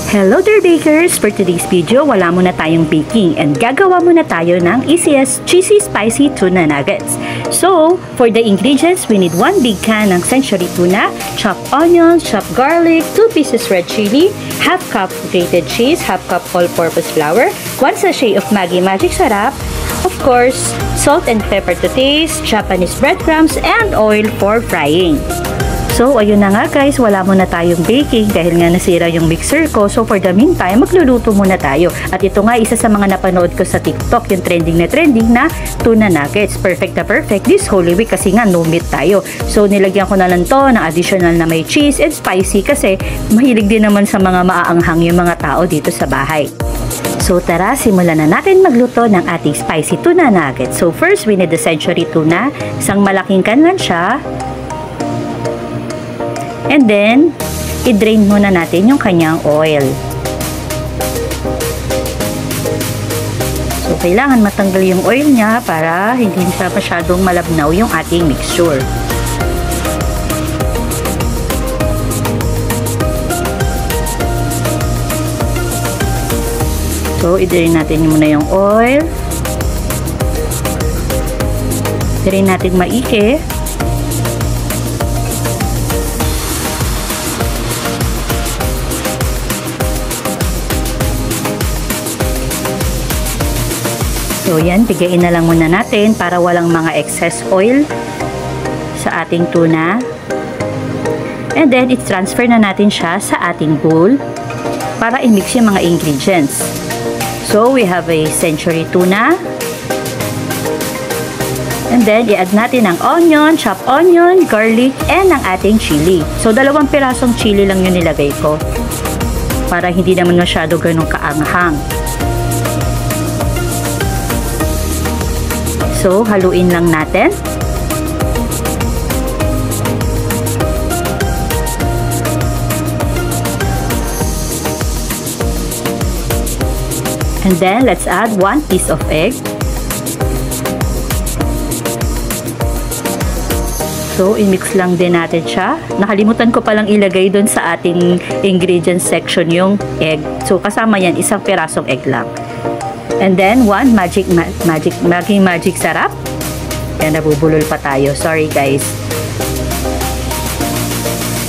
Hello there bakers! For today's video, wala muna tayong baking and gagawa muna tayo ng easiest cheesy spicy tuna nuggets. So, for the ingredients, we need 1 big can ng century tuna, chopped onions, chopped garlic, 2 pieces red chili, half cup grated cheese, half cup all-purpose flour, 1 sachet of Maggi Magic Sarap, of course, salt and pepper to taste, Japanese breadcrumbs, and oil for frying. So, ayun na nga guys, wala muna tayong baking dahil nga nasira yung mixer ko. So, for the meantime, magluluto muna tayo. At ito nga, isa sa mga napanood ko sa TikTok, yung trending na tuna nuggets. Perfect na perfect this Holy Week kasi nga no meat tayo. So, nilagyan ko na lang to ng additional na may cheese and spicy kasi mahilig din naman sa mga maaanghang yung mga tao dito sa bahay. So, tara, simulan na natin magluto ng ating spicy tuna nuggets. So, first, we need the century tuna. Isang malaking can lang siya. And then, i-drain muna natin yung kanyang oil. So, kailangan matanggal yung oil niya para hindi siya masyadong malabnaw yung ating mixture. So, i-drain natin muna yung oil. I-drain natin maigi. So, yan, bigayin na lang muna natin para walang mga excess oil sa ating tuna. And then, i-transfer na natin siya sa ating bowl para i-mix yung mga ingredients. So, we have a century tuna. And then, i-add natin ang onion, chopped onion, garlic, and ang ating chili. So, 2 pirasong chili lang yung nilagay ko para hindi naman masyado ganun kaanghang. So, haluin lang natin. And then, let's add 1 piece of egg. So, i-mix lang din natin siya. Nakalimutan ko palang ilagay dun sa ating ingredients section yung egg. So, kasama yan, 1 pirasong egg lang. And then, 1 Maggi Magic Sarap. Yan, nabubulol pa tayo. Sorry, guys.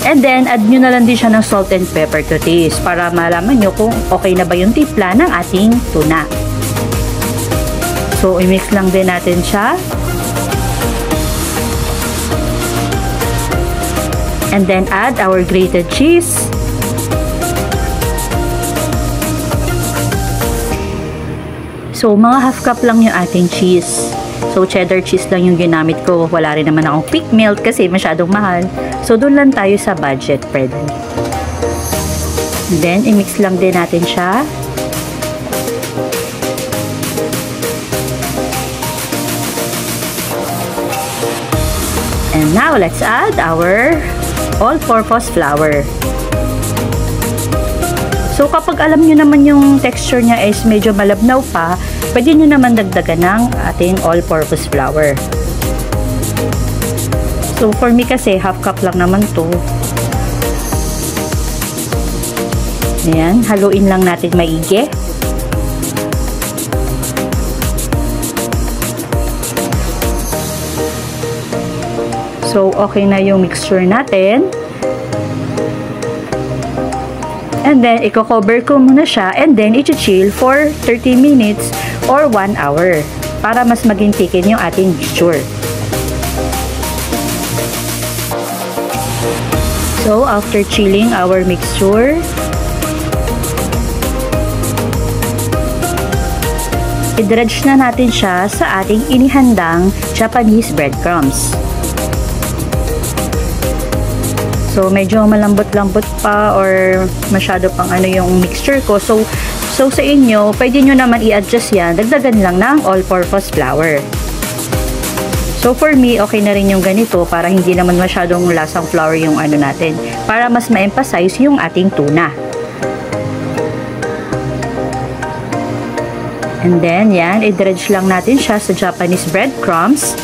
And then, add nyo na lang din siya ng salt and pepper to taste para malaman nyo kung okay na ba yung timpla ng ating tuna. So, i-mix lang din natin siya. And then, add our grated cheese. So, mga half cup lang yung ating cheese. So, cheddar cheese lang yung ginamit ko. Wala rin naman akong peak melt kasi masyadong mahal. So, doon lang tayo sa budget friendly. Then, i-mix lang din natin siya. And now, let's add our all-purpose flour. So, kapag alam nyo naman yung texture niya is medyo malabnaw pa, pwede nyo naman dagdagan ng ating all-purpose flour. So, for me kasi, half cup lang naman to. Ayan, haluin lang natin maigi. So, okay na yung mixture natin. And then, i-cover ko muna siya and then i-chill for 30 minutes or 1 hour para mas maging thicken yung ating mixture. So, after chilling our mixture, i-dredge na natin siya sa ating inihandang Japanese breadcrumbs. So, medyo malambot-lambot pa or masyado pang ano yung mixture ko. So sa inyo, pwede nyo naman i-adjust yan. Dagdagan lang ng all-purpose flour. So, for me, okay na rin yung ganito para hindi naman masyadong lasang flour yung ano natin. Para mas ma-emphasize yung ating tuna. And then, yan, i-dredge lang natin siya sa Japanese breadcrumbs.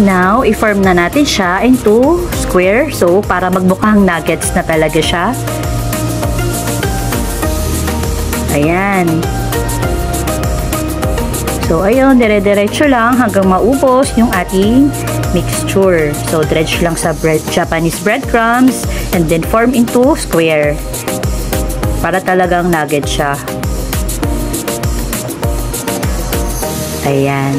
Now, i-form na natin siya into square. So, para magmukhang nuggets na talaga siya. Ayan. So, ayun, dire-diretso lang hanggang maubos yung ating mixture. So, dredge lang sa Japanese breadcrumbs and then form into square. Para talagang nugget siya. Ayan.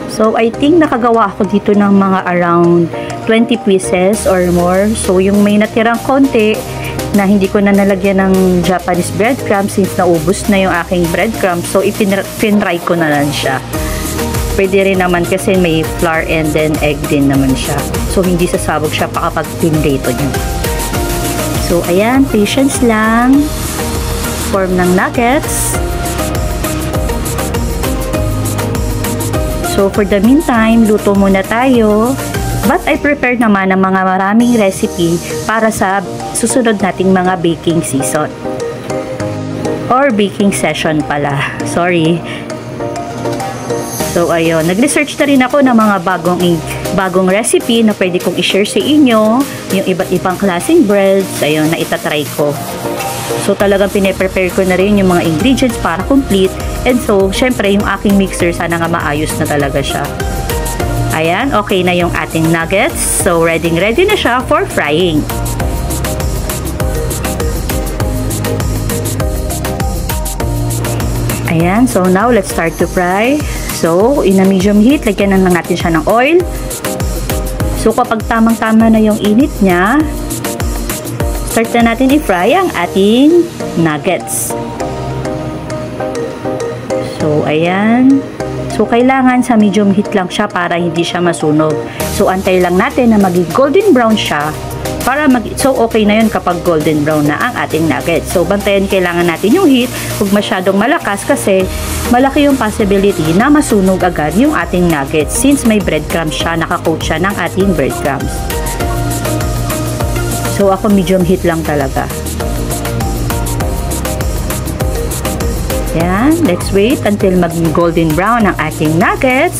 So, I think nakagawa ako dito ng mga around 20 pieces or more. So, yung may natirang konti na hindi ko na nalagyan ng Japanese breadcrumbs since naubos na yung aking breadcrumbs. So, ipinry ko na lang siya. Pwede rin naman kasi may flour and then egg din naman siya. So, hindi sasabog siya pa kapag pinrito nyo. So, ayan. Patience lang. Form ng nuggets. So, for the meantime, luto muna tayo. But I prepared naman ng mga maraming recipe para sa susunod nating mga baking season. Or baking session pala. Sorry. So, ayun. Nag-research na rin ako ng mga bagong recipe na pwede kong i-share sa inyo. Yung iba't ibang klaseng breads. Ayun, na itatry ko. So, talagang pine-prepare ko na rin yung mga ingredients para complete. And so, syempre, yung aking mixer, sana nga maayos na talaga siya. Ayan, okay na yung ating nuggets. So, ready na siya for frying. Ayan, so now let's start to fry. So, in a medium heat, lagyan na lang natin siya ng oil. So, kapag tamang-tama na yung init niya, start na natin i-fry ang ating nuggets. So, ayan. So, kailangan sa medium heat lang siya para hindi siya masunog. So, antay lang natin na maging golden brown siya. So, okay na yun kapag golden brown na ang ating nuggets. So, bantayan kailangan natin yung heat. Huwag masyadong malakas kasi malaki yung possibility na masunog agad yung ating nuggets since may breadcrumbs siya, nakacoat siya ng ating breadcrumbs. So, ako medium heat lang talaga. Yan, let's wait until maging golden brown ang ating nuggets.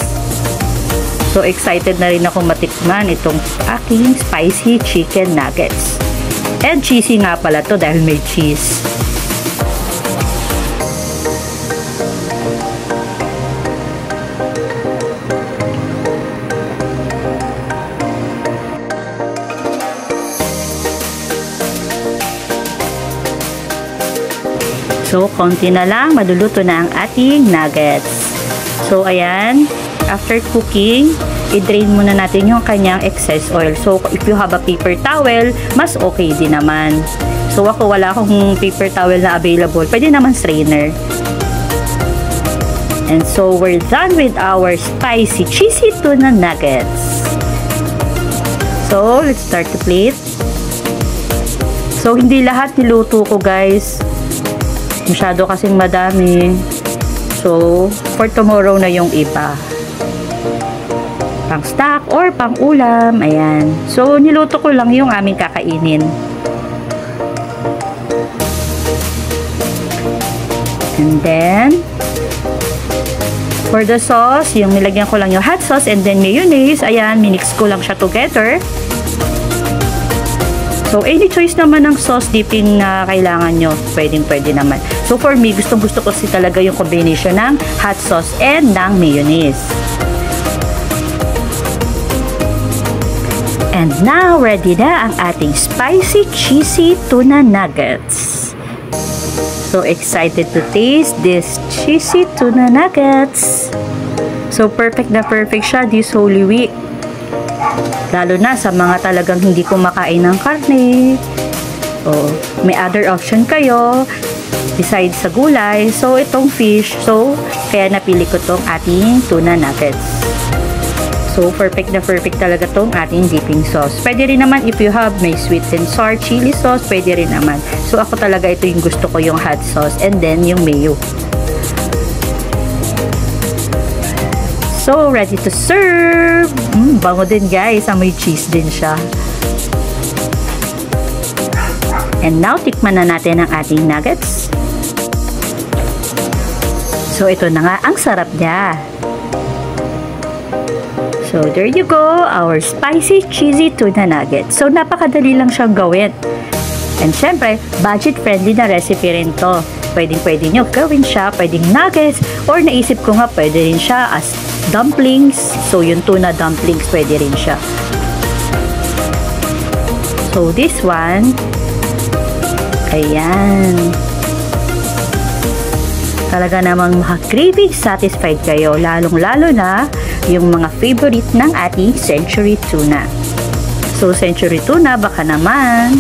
So, excited na rin ako matikman itong aking spicy chicken nuggets. And cheesy nga pala to dahil may cheese. So, konti na lang, maluluto na ang ating nuggets. So, ayan, after cooking, i-drain muna natin yung kanyang excess oil. So, if you have a paper towel, mas okay din naman. So, ako wala akong paper towel na available. Pwede naman strainer. And so, we're done with our spicy cheesy tuna nuggets. So, let's start to plate. So, hindi lahat niluto ko, guys. Masyado kasing madami. So, for tomorrow na yung iba. Pang snack or pang ulam. Ayan. So, niluto ko lang yung aming kakainin. And then, for the sauce, yung nilagyan ko lang yung hot sauce and then mayonnaise. Ayan, minix ko lang siya together. So, any choice naman ng sauce dipping na kailangan nyo, pwede naman. So, for me, gustong-gusto ko kasi talaga yung combination ng hot sauce and ng mayonnaise. And now, ready na ang ating spicy cheesy tuna nuggets. So, excited to taste this cheesy tuna nuggets. So, perfect na perfect siya this Holy Week. Lalo na sa mga talagang hindi kumakain ng karne. O, may other option kayo besides sa gulay. So, itong fish. So, kaya napili ko tong ating tuna nuggets. So, perfect na perfect talaga tong ating dipping sauce. Pwede rin naman if you have may sweet and sour chili sauce, pwede rin naman. So, ako talaga ito yung gusto ko, yung hot sauce and then yung mayo. So, ready to serve! Bango din guys. Amoy cheese din siya. And now, tikman na natin ang ating nuggets. So, ito na nga, ang sarap niya. So, there you go, our spicy cheesy tuna nuggets. So, napakadali lang siyang gawin. And syempre, budget-friendly na recipe rin to. Pwedeng-pwede nyo gawin siya, pwedeng nuggets, or naisip ko nga, pwede rin siya as dumplings. So, yung tuna dumplings, pwede rin siya. So, this one, ayan. Talaga namang makakraving satisfied kayo, lalong-lalo na yung mga favorite ng ating century tuna. So, century tuna, baka naman.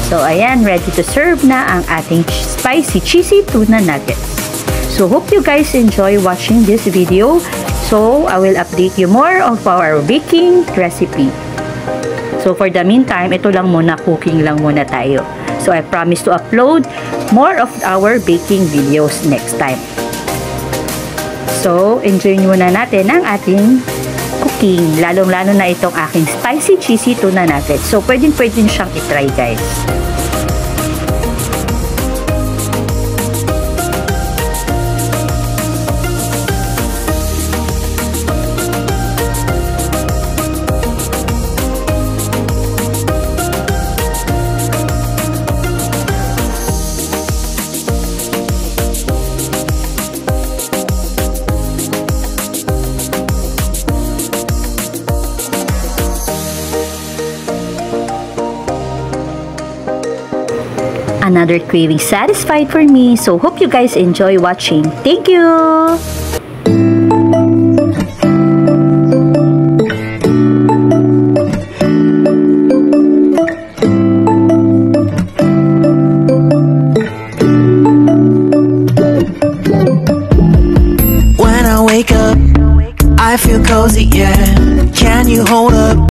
So, ayan, ready to serve na ang ating spicy cheesy tuna nuggets. So, hope you guys enjoy watching this video. So, I will update you more of our baking recipe. So, for the meantime, ito lang muna, cooking lang muna tayo. So, I promise to upload more of our baking videos next time. So, enjoy muna natin ang ating cooking. Lalong-lalo na itong aking spicy cheesy tuna nuggets. So, pwedeng-pwede siyang itry, guys. Another craving satisfied for me. So hope you guys enjoy watching. Thank you! When I wake up, I feel cozy, yeah. Can you hold up?